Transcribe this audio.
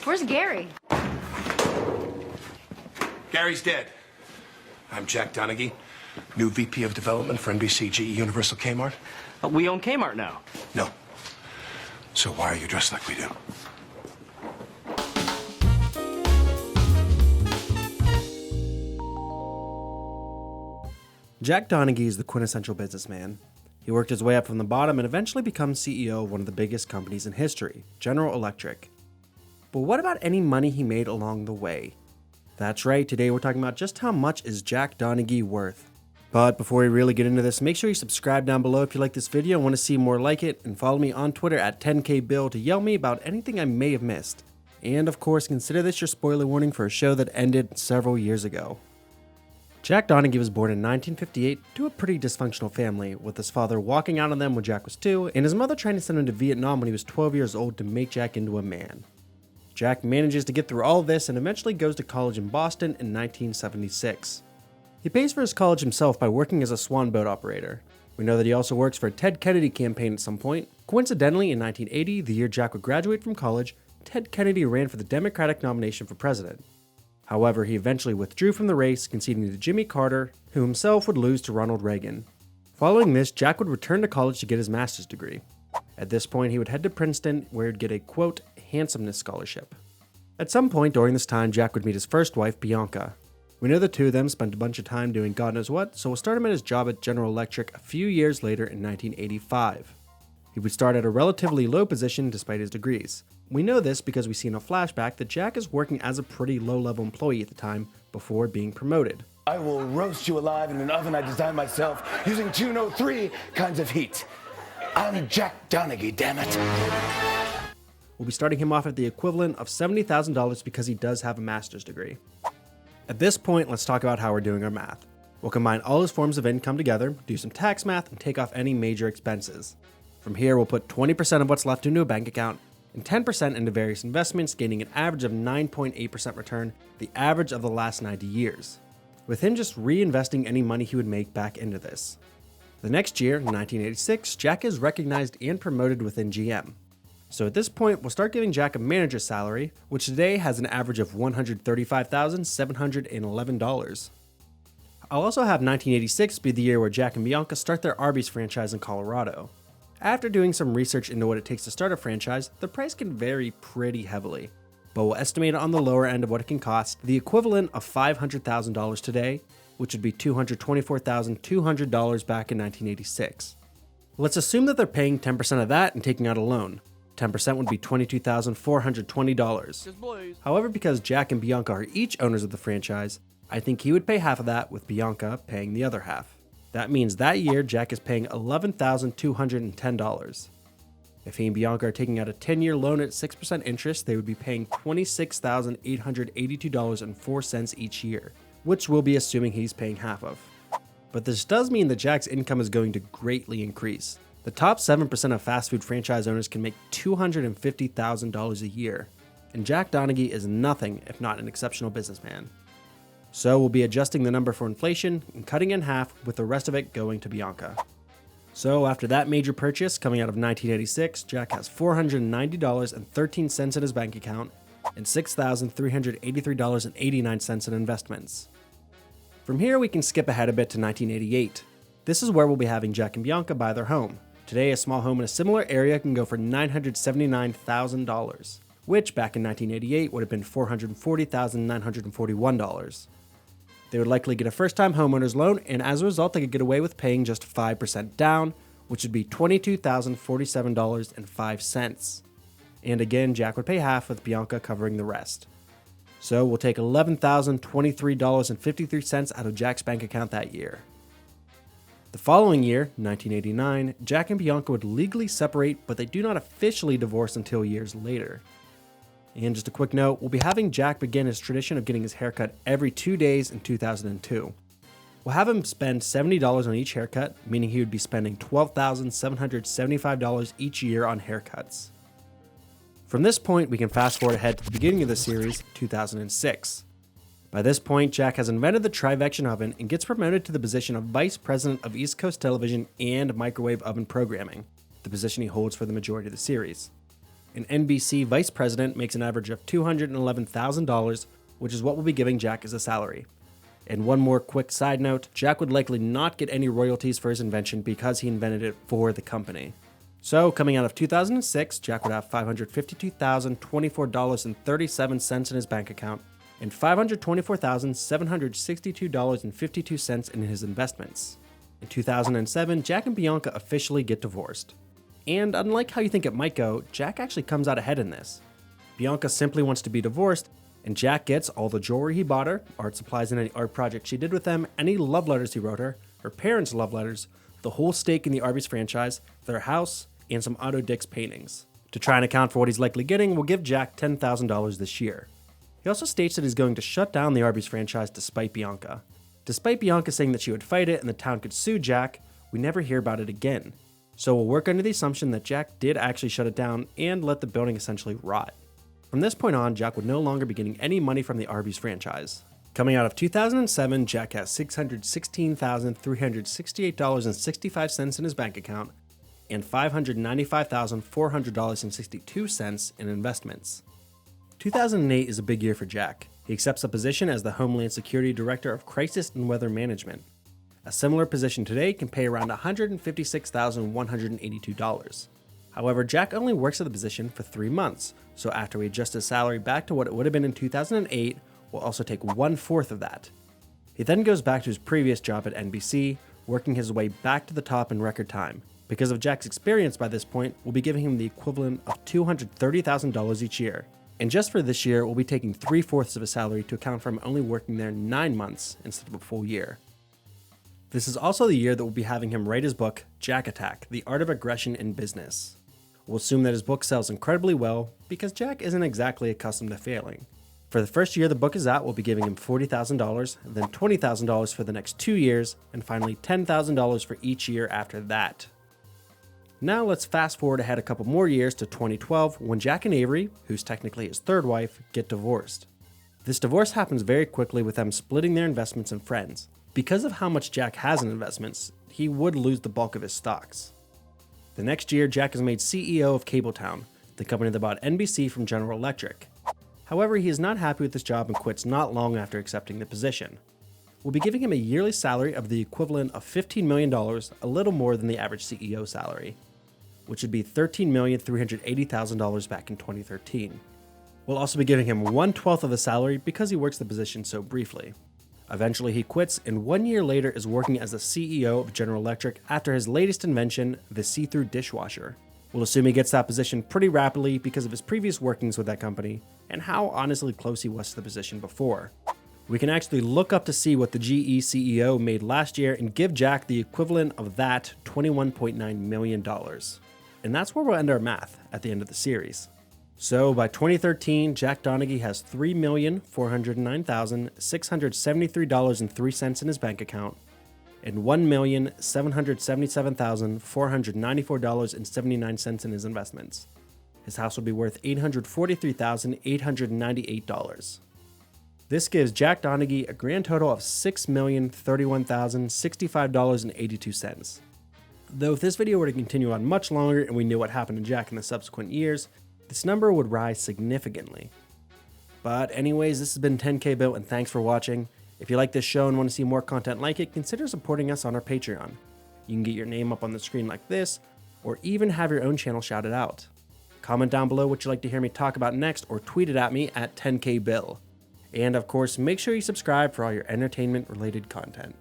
Where's Gary? Gary's dead. I'm Jack Donaghy, new VP of Development for NBC Universal Kmart. We own Kmart now. No. So why are you dressed like we do? Jack Donaghy is the quintessential businessman. He worked his way up from the bottom and eventually becomes CEO of one of the biggest companies in history, General Electric. But what about any money he made along the way? That's right, today we're talking about just how much is Jack Donaghy worth. But before we really get into this, make sure you subscribe down below if you like this video and want to see more like it, and follow me on Twitter at 10kbill to yell me about anything I may have missed. And of course, consider this your spoiler warning for a show that ended several years ago. Jack Donaghy was born in 1958 to a pretty dysfunctional family, with his father walking out on them when Jack was 2, and his mother trying to send him to Vietnam when he was 12 years old to make Jack into a man. Jack manages to get through all of this and eventually goes to college in Boston in 1976. He pays for his college himself by working as a swan boat operator. We know that he also works for a Ted Kennedy campaign at some point. Coincidentally, in 1980, the year Jack would graduate from college, Ted Kennedy ran for the Democratic nomination for president. However, he eventually withdrew from the race, conceding to Jimmy Carter, who himself would lose to Ronald Reagan. Following this, Jack would return to college to get his master's degree. At this point, he would head to Princeton, where he'd get a, quote, handsomeness scholarship. At some point during this time, Jack would meet his first wife, Bianca. We know the two of them spent a bunch of time doing God knows what, so we'll start him at his job at General Electric a few years later in 1985. He would start at a relatively low position despite his degrees. We know this because we see in a flashback that Jack is working as a pretty low-level employee at the time before being promoted. I will roast you alive in an oven I designed myself using 203 kinds of heat. I'm Jack Donaghy, damn it. We'll be starting him off at the equivalent of $70,000 because he does have a master's degree. At this point, let's talk about how we're doing our math. We'll combine all his forms of income together, do some tax math, and take off any major expenses. From here, we'll put 20% of what's left into a bank account, and 10% into various investments, gaining an average of 9.8% return, the average of the last 90 years, with him just reinvesting any money he would make back into this. The next year, in 1986, Jack is recognized and promoted within GM. So at this point, we'll start giving Jack a manager's salary, which today has an average of $135,711. I'll also have 1986 be the year where Jack and Bianca start their Arby's franchise in Colorado. After doing some research into what it takes to start a franchise, the price can vary pretty heavily, but we'll estimate it on the lower end of what it can cost, the equivalent of $500,000 today, which would be $224,200 back in 1986. Let's assume that they're paying 10% of that and taking out a loan. 10% would be $22,420. However, because Jack and Bianca are each owners of the franchise, I think he would pay half of that, with Bianca paying the other half. That means that year, Jack is paying $11,210. If he and Bianca are taking out a 10-year loan at 6% interest, they would be paying $26,882.04 each year, which we'll be assuming he's paying half of. But this does mean that Jack's income is going to greatly increase. The top 7% of fast food franchise owners can make $250,000 a year, and Jack Donaghy is nothing if not an exceptional businessman. So we'll be adjusting the number for inflation and cutting in half, with the rest of it going to Bianca. So after that major purchase coming out of 1986, Jack has $490.13 in his bank account and $6,383.89 in investments. From here we can skip ahead a bit to 1988. This is where we'll be having Jack and Bianca buy their home. Today a small home in a similar area can go for $979,000, which back in 1988 would have been $440,941. They would likely get a first-time homeowner's loan, and as a result, they could get away with paying just 5% down, which would be $22,047.05. And again, Jack would pay half, with Bianca covering the rest. So we'll take $11,023.53 out of Jack's bank account that year. The following year, 1989, Jack and Bianca would legally separate, but they do not officially divorce until years later. And just a quick note, we'll be having Jack begin his tradition of getting his haircut every 2 days in 2002. We'll have him spend $70 on each haircut, meaning he would be spending $12,775 each year on haircuts. From this point, we can fast forward ahead to the beginning of the series, 2006. By this point, Jack has invented the Trivection oven and gets promoted to the position of Vice President of East Coast Television and Microwave Oven Programming, the position he holds for the majority of the series. An NBC Vice President makes an average of $211,000, which is what we'll be giving Jack as a salary. And one more quick side note, Jack would likely not get any royalties for his invention because he invented it for the company. So, coming out of 2006, Jack would have $552,024.37 in his bank account and $524,762.52 in his investments. In 2007, Jack and Bianca officially get divorced. And unlike how you think it might go, Jack actually comes out ahead in this. Bianca simply wants to be divorced, and Jack gets all the jewelry he bought her, art supplies in any art project she did with them, any love letters he wrote her parents' love letters, the whole stake in the Arby's franchise, their house, and some Otto Dix paintings. To try and account for what he's likely getting, we'll give Jack $10,000 this year. He also states that he's going to shut down the Arby's franchise despite Bianca. Despite Bianca saying that she would fight it and the town could sue Jack, we never hear about it again. So we'll work under the assumption that Jack did actually shut it down and let the building essentially rot. From this point on, Jack would no longer be getting any money from the Arby's franchise. Coming out of 2007, Jack has $616,368.65 in his bank account and $595,400.62 in investments. 2008 is a big year for Jack. He accepts a position as the Homeland Security Director of Crisis and Weather Management. A similar position today can pay around $156,182. However, Jack only works at the position for 3 months, so after we adjust his salary back to what it would have been in 2008, we'll also take 1/4 of that. He then goes back to his previous job at NBC, working his way back to the top in record time. Because of Jack's experience by this point, we'll be giving him the equivalent of $230,000 each year. And just for this year, we'll be taking 3/4 of his salary to account for him only working there 9 months instead of a full year. This is also the year that we'll be having him write his book, Jack Attack: The Art of Aggression in Business. We'll assume that his book sells incredibly well because Jack isn't exactly accustomed to failing. For the first year the book is out, we'll be giving him $40,000, then $20,000 for the next 2 years, and finally $10,000 for each year after that. Now let's fast forward ahead a couple more years to 2012 when Jack and Avery, who's technically his third wife, get divorced. This divorce happens very quickly with them splitting their investments and friends. Because of how much Jack has in investments, he would lose the bulk of his stocks. The next year, Jack is made CEO of Cabletown, the company that bought NBC from General Electric. However, he is not happy with this job and quits not long after accepting the position. We'll be giving him a yearly salary of the equivalent of $15 million, a little more than the average CEO salary, which would be $13,380,000 back in 2013. We'll also be giving him 1/12 of his salary because he works the position so briefly. Eventually he quits, and 1 year later is working as the CEO of General Electric after his latest invention, the see-through dishwasher. We'll assume he gets that position pretty rapidly because of his previous workings with that company, and how honestly close he was to the position before. We can actually look up to see what the GE CEO made last year and give Jack the equivalent of that $21.9 million. And that's where we'll end our math at the end of the series. So by 2013, Jack Donaghy has $3,409,673.03 in his bank account and $1,777,494.79 in his investments. His house would be worth $843,898. This gives Jack Donaghy a grand total of $6,031,065.82. Though if this video were to continue on much longer and we knew what happened to Jack in the subsequent years, this number would rise significantly. But anyways, this has been 10K Bill, and thanks for watching. If you like this show and want to see more content like it, consider supporting us on our Patreon. You can get your name up on the screen like this, or even have your own channel shouted out. Comment down below what you'd like to hear me talk about next, or tweet it at me at 10K Bill. And of course, make sure you subscribe for all your entertainment related content.